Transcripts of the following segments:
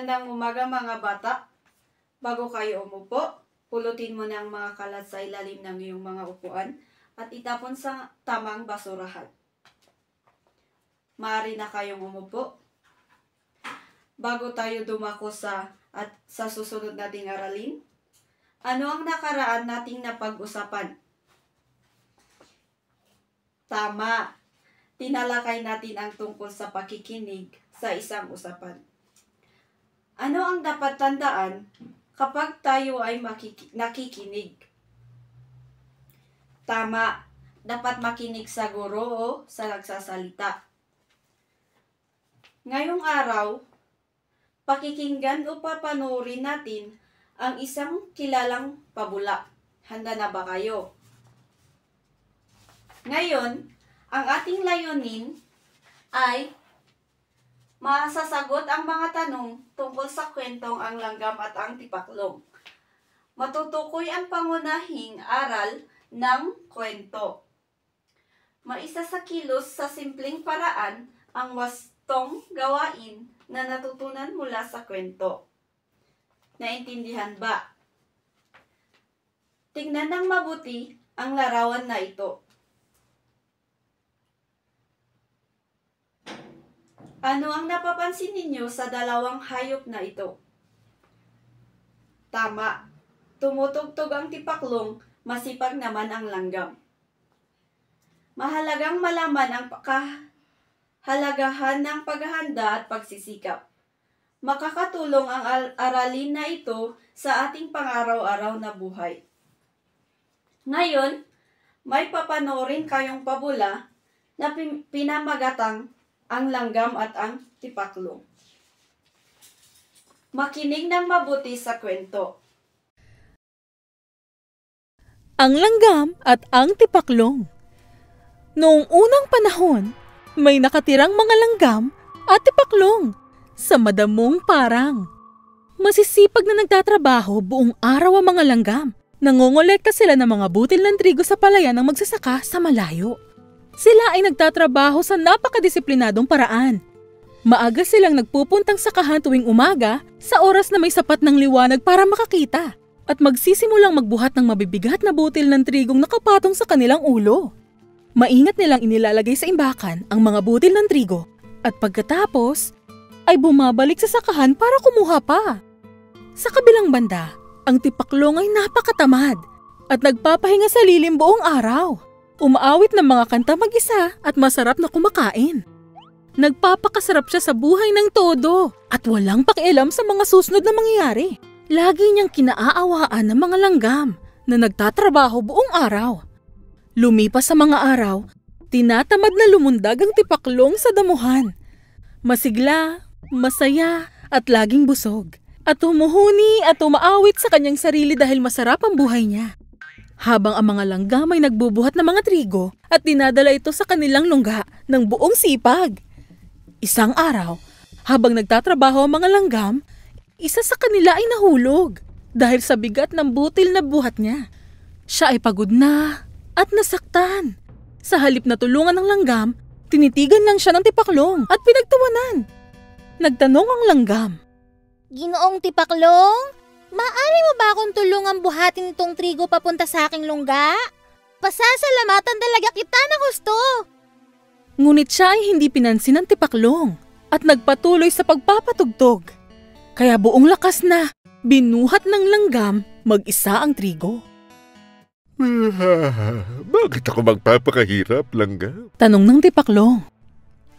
Magandang umaga mga bata. Bago kayo umupo, pulutin mo na ang mga kalat sa ilalim ng iyong mga upuan at itapon sa tamang basurahan. Maaari na kayong umupo. Bago tayo dumako sa susunod nating aralin, ano ang nakaraan nating napag-usapan? Tama. Tinalakay natin ang tungkol sa pakikinig sa isang usapan. Ano ang dapat tandaan kapag tayo ay nakikinig? Tama, dapat makinig sa guro o sa nagsasalita. Ngayong araw, pakikinggan o papanoorin natin ang isang kilalang pabula. Handa na ba kayo? Ngayon, ang ating layunin ay masasagot ang mga tanong tungkol sa kwentong Ang Langgam at ang Tipaklong. Matutukoy ang pangunahing aral ng kwento. Maisasakilos sa simpleng paraan ang wastong gawain na natutunan mula sa kwento. Naintindihan ba? Tingnan ng mabuti ang larawan na ito. Ano ang napapansin ninyo sa dalawang hayop na ito? Tama, tumutugtog ang tipaklong, masipag naman ang langgam. Mahalagang malaman ang kahalagahan ng paghahanda at pagsisikap. Makakatulong ang aralin na ito sa ating pang-araw-araw na buhay. Ngayon, may papanoorin kayong pabula na pinamagatang Ang Langgam at ang Tipaklong. Makinig ng mabuti sa kwento. Ang Langgam at ang Tipaklong. Noong unang panahon, may nakatirang mga langgam at tipaklong sa madamong parang. Masisipag na nagtatrabaho buong araw ang mga langgam. Nangongolekta sila ng mga butil ng trigo sa palayan ng magsasaka sa malayo. Sila ay nagtatrabaho sa napakadisiplinadong paraan. Maaga silang nagpupuntang sakahan tuwing umaga sa oras na may sapat ng liwanag para makakita at magsisimulang magbuhat ng mabibigat na butil ng trigong nakapatong sa kanilang ulo. Maingat nilang inilalagay sa imbakan ang mga butil ng trigo at pagkatapos ay bumabalik sa sakahan para kumuha pa. Sa kabilang banda, ang tipaklong ay napakatamad at nagpapahinga sa lilim buong araw. Umaawit ng mga kanta mag-isa at masarap na kumakain. Nagpapakasarap siya sa buhay ng todo at walang pakialam sa mga susunod na mangyayari. Lagi niyang kinaaawaan ng mga langgam na nagtatrabaho buong araw. Lumipas sa mga araw, tinatamad na lumundag ang tipaklong sa damuhan. Masigla, masaya at laging busog. At humuhuni at umaawit sa kanyang sarili dahil masarap ang buhay niya. Habang ang mga langgam ay nagbubuhat ng mga trigo at dinadala ito sa kanilang lungga ng buong sipag. Isang araw, habang nagtatrabaho ang mga langgam, isa sa kanila ay nahulog dahil sa bigat ng butil na buhat niya. Siya ay pagod na at nasaktan. Sa halip na tulungan ng langgam, tinitigan lang siya ng tipaklong at pinagtawanan. Nagtanong ang langgam, "Ginoong Tipaklong, maaari mo ba akong tulungan buhatin itong trigo papunta sa aking lungga? Pasasalamatan talaga kita ng gusto." Ngunit siya ay hindi pinansin ng tipaklong at nagpatuloy sa pagpapatugtog. Kaya buong lakas na, binuhat ng langgam mag-isa ang trigo. Bakit ako magpapakahirap, langgam? Tanong ng tipaklong.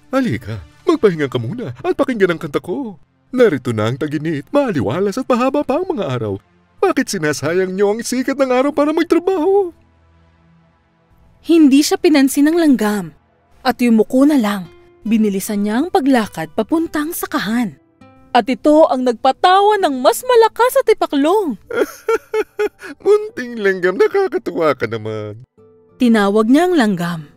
Halika, magpahinga ka muna at pakinggan ang kanta ko. Narito na ang taginit, maaliwalas at mahaba pa ang mga araw. Bakit sinasayang niyo ang sikat ng araw para magtrabaho? Hindi siya pinansin ng langgam at yumuko na lang. Binilisan niya ang paglakad papuntang sakahan. At ito ang nagpatawa ng mas malakas sa tipaklong. Munting langgam, nakakatuwa ka naman. Tinawag niya ang langgam.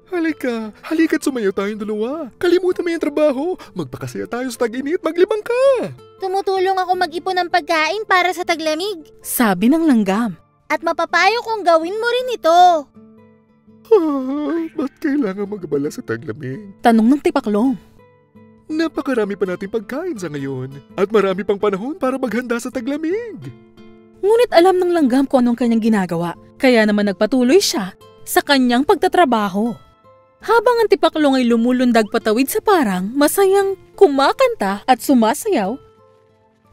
Halika't sumayo tayong dalawa. Kalimutan mo yung trabaho. Magpakasaya tayo sa tag-init, maglibang ka. Tumutulong ako mag-ipon ng pagkain para sa taglamig. Sabi ng langgam. At mapapayo kong gawin mo rin ito. Ba't kailangan mag-abala sa taglamig? Tanong ng tipaklong. Napakarami pa nating pagkain sa ngayon at marami pang panahon para maghanda sa taglamig. Ngunit alam ng langgam kung anong kanyang ginagawa, kaya naman nagpatuloy siya sa kanyang pagtatrabaho. Habang ang tipaklong ay lumulundag patawid sa parang, masayang kumakanta at sumasayaw,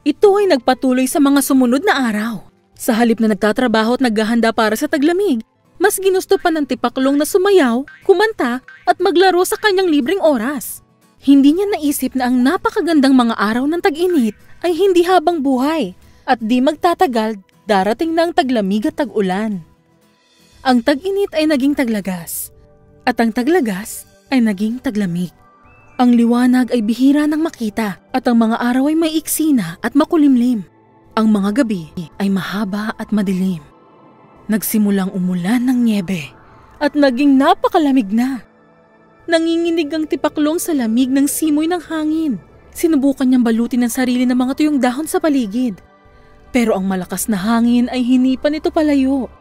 ito ay nagpatuloy sa mga sumunod na araw. Sa halip na nagtatrabaho at naghahanda para sa taglamig, mas ginusto pa ng tipaklong na sumayaw, kumanta at maglaro sa kanyang libreng oras. Hindi niya naisip na ang napakagandang mga araw ng tag-init ay hindi habang buhay at di magtatagal darating na ang taglamig at tag-ulan. Ang tag-init ay naging taglagas at ang taglagas ay naging taglamig. Ang liwanag ay bihira nang makita at ang mga araw ay maiksi na at makulimlim. Ang mga gabi ay mahaba at madilim. Nagsimulang umulan ng nyebe at naging napakalamig na. Nanginginig ang tipaklong sa lamig ng simoy ng hangin. Sinubukan niyang balutin ang sarili ng mga tuyong dahon sa paligid. Pero ang malakas na hangin ay hinipan ito palayo.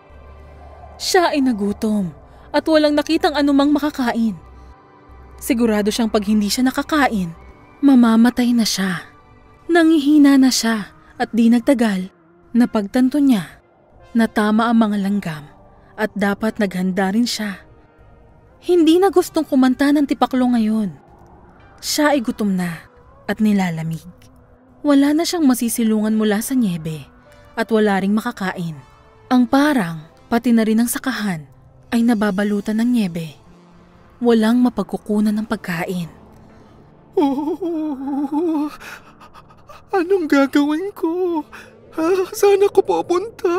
Siya ay nagutom at walang nakitang anumang makakain. Sigurado siyang pag hindi siya nakakain, mamamatay na siya. Nangihina na siya at di nagtagal, napagtanto niya na tama ang mga langgam at dapat naghanda rin siya. Hindi na gustong kumanta ng tipaklong ngayon. Siya ay gutom na at nilalamig. Wala na siyang masisilungan mula sa nyebe at wala ring makakain. Ang parang, pati na rin ang sakahan, ay nababalutan ng nyebe. Walang mapagkukunan ng pagkain. Oh, anong gagawin ko? Saan ako pupunta?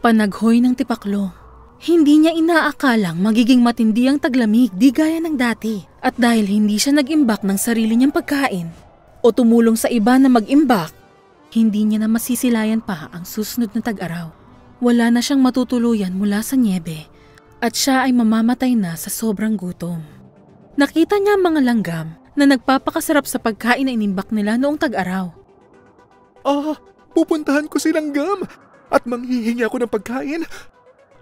Panaghoy ng tipaklong. Hindi niya inaakalang magiging matindi ang taglamig di gaya ng dati. At dahil hindi siya nag-imbak ng sarili niyang pagkain o tumulong sa iba na mag-imbak, hindi niya na masisilayan pa ang susunod na tag-araw. Wala na siyang matutuluyan mula sa nyebe at siya ay mamamatay na sa sobrang gutom. Nakita niya ang mga langgam na nagpapakasarap sa pagkain na inimbak nila noong tag-araw. Pupuntahan ko si langgam at manghihingi ako ng pagkain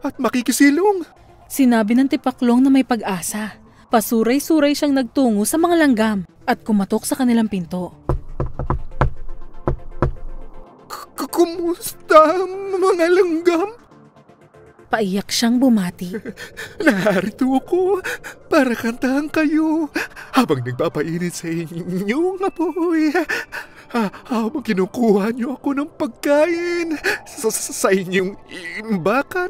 at makikisilong. Sinabi ng tipaklong na may pag-asa. Pasuray-suray siyang nagtungo sa mga langgam at kumatok sa kanilang pinto. Kumusta mga langgam? Paiyak siyang bumati. Narito ako para kantahan kayo habang nagpapainit sa inyong apoy. Habang kinukuha niyo ako ng pagkain sa inyong imbakan.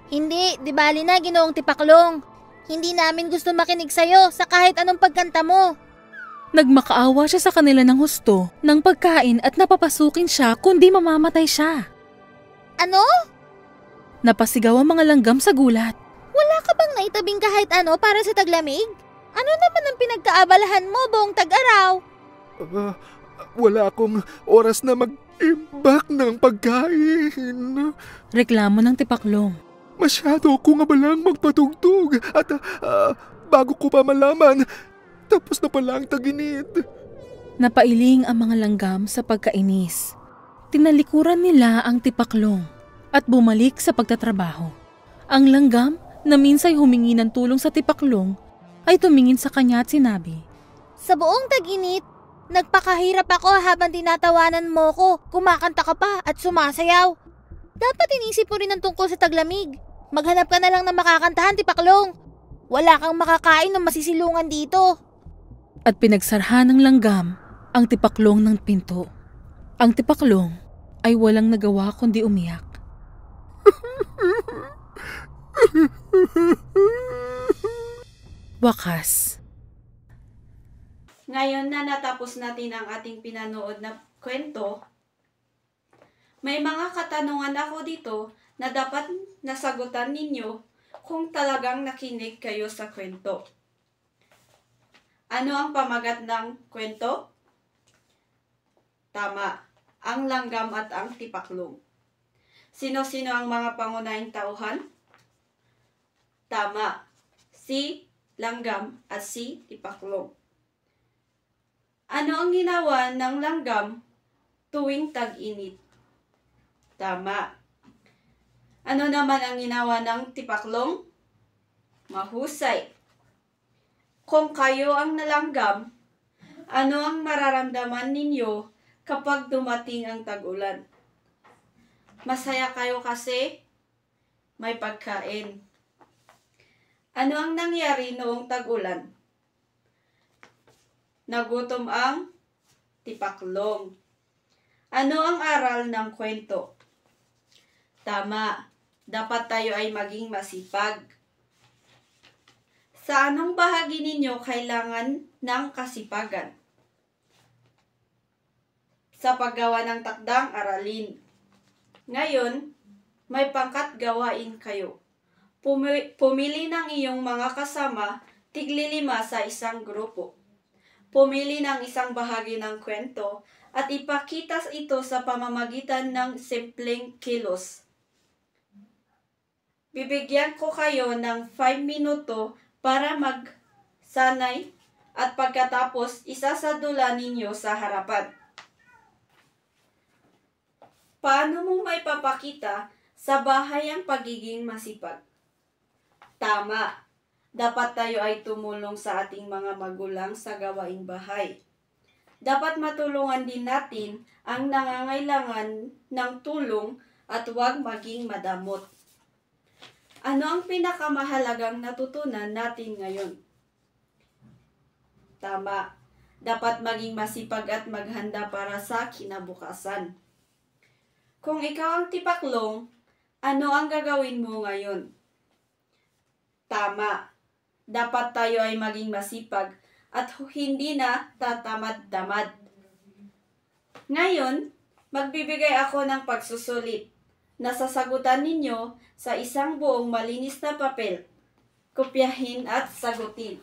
Hindi, di bali na, Ginoong Tipaklong. Hindi namin gusto makinig sa'yo sa kahit anong pagkanta mo. Nagmakaawa siya sa kanila ng husto ng pagkain at napapasukin siya kundi mamamatay siya. Ano? Napasigaw ang mga langgam sa gulat. Wala ka bang naitabing kahit ano para sa taglamig? Ano naman ang pinagkaabalahan mo buong tag-araw? Wala akong oras na mag-imbak ng pagkain. Reklamo ng tipaklong. Masyado akong abalang magpatugtog at bago ko pa malaman, tapos na pala ang tag-init. Napailing ang mga langgam sa pagkainis. Tinalikuran nila ang tipaklong at bumalik sa pagtatrabaho. Ang langgam na minsay humingi ng tulong sa tipaklong ay tumingin sa kanya at sinabi, Sa buong tag-init, nagpakahirap ako habang tinatawanan mo ko, kumakanta ka pa at sumasayaw. Dapat inisip mo rin ang tungkol sa taglamig. Maghanap ka na lang ng makakantahan, Tipaklong. Wala kang makakain ng masisilungan dito. At pinagsarhan ng langgam ang tipaklong ng pinto. Ang tipaklong ay walang nagawa kundi umiyak. Wakas. Ngayon na natapos natin ang ating pinanood na kwento, may mga katanungan ako dito na dapat nasagutan ninyo kung talagang nakinig kayo sa kwento. Ano ang pamagat ng kwento? Tama, ang langgam at ang tipaklong. Sino-sino ang mga pangunahing tauhan? Tama, si langgam at si tipaklong. Ano ang ginawa ng langgam tuwing tag-init? Tama. Ano naman ang ginawa ng tipaklong? Mahusay. Kung kayo ang nalanggam, ano ang mararamdaman ninyo kapag dumating ang tag-ulan? Masaya kayo kasi may pagkain. Ano ang nangyari noong tag-ulan? Nagutom ang tipaklong. Ano ang aral ng kwento? Tama, dapat tayo ay maging masipag. Sa anong bahagi ninyo kailangan ng kasipagan? Sa paggawa ng takdang aralin. Ngayon, may pangkat gawain kayo. Pumili ng iyong mga kasama, tig-5 sa isang grupo. Pumili ng isang bahagi ng kwento at ipakita ito sa pamamagitan ng simpleng kilos. Bibigyan ko kayo ng 5 minuto para magsanay at pagkatapos isasadula ninyo sa harapan. Paano mo may papakita sa bahay ang pagiging masipag? Tama, dapat tayo ay tumulong sa ating mga magulang sa gawaing bahay. Dapat matulungan din natin ang nangangailangan ng tulong at huwag maging madamot. Ano ang pinakamahalagang natutunan natin ngayon? Tama, dapat maging masipag at maghanda para sa kinabukasan. Kung ikaw ang tipaklong, ano ang gagawin mo ngayon? Tama, dapat tayo ay maging masipag at hindi na tatamad-tamad. Ngayon, magbibigay ako ng pagsusulit na sasagutan ninyo sa isang buong malinis na papel. Kopyahin at sagutin.